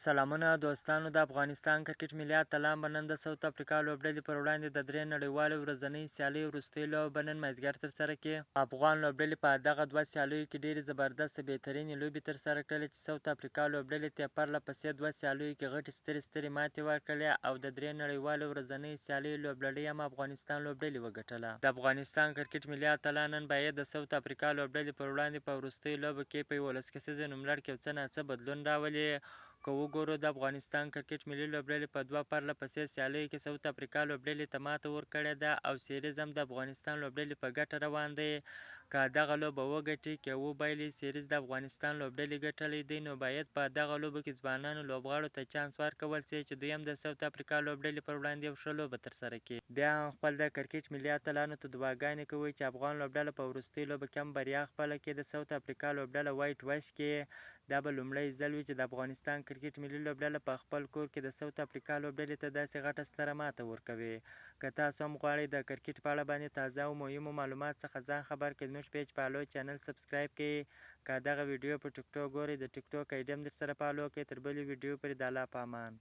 سلامونه دوستانو د افغانستان کرکټ ملي اتلان به نن د ساوث افریقا لوبډلې پر وړاندې د درې نړیوالو ورځنۍ سیالۍ وروستۍ لوبه نن مازدیګر ترسره کړي. افغان لوبډلې په دغه دوه سیالیو کې ډېرې زبردست بهترینې لوبې ترسره کړلې چې ساوث افریقا لوبډلې ته یې پرله پسې دوه سیالیو کې غټې سترې ماتې ورکړلې او د درې نړیوالو ورځنۍ سیالیو لوبلړۍ هم افغانستان لوبډلې وګټله. د افغانستان کرکټ ملي اتلان نن باید د ساوث افریقا لوبډلې پر وړاندې په وروستۍ لوبه کې په 11 کسیزه نوملړ کې یو څه ناڅه بدلون راولي. که وګورو د افغانستان کرکټ ملي لوبډلې په دوه پرله پسې سیالیو کې ساوث افریقا لوبډلې ته ماته ورکړې ده او سیریز هم د افغانستان لوبډلې په ګټه روان دی. که دغه لوبه وګټي که وبایلي سیریز د افغانستان لوبډلې ګټلی دی، نو باید په دغه لوبه کې ځوانانو لوبغاړو ته چانس ورکول سي چې دوی هم د ساوث افریقا لوبډلې پر وړاندې یو ښه لوبه ترسره کړي. بیا هم خپل د کرکټ ملي اتلانو ته دعاګانې کوي چې افغان لوبډله په وروستۍ لوبه کې هم بریا خپله کړي. د ساوث افریقا لوبډله وایټ واش کې دا به لومړی ځل وي چې د افغانستان کرکټ ملي لوبډله په خپل کور کې د ساوث افریقا لوبډلې ته داسې غټه ستره ماته ورکوي. که تاسو هم غواړئ د کرکټ په اړه باندې تازه او مهمو معلومات څخه ځان خبر کړئ، زموږ پیج فالو چینل سبسکرایب کړئ. که دغه ویډیو په ټیک ټاک ګورئ، د ټیک ټاک آیډي هم درسره فالو کړئ. تر بلې ویډیو پورې د الله په امان.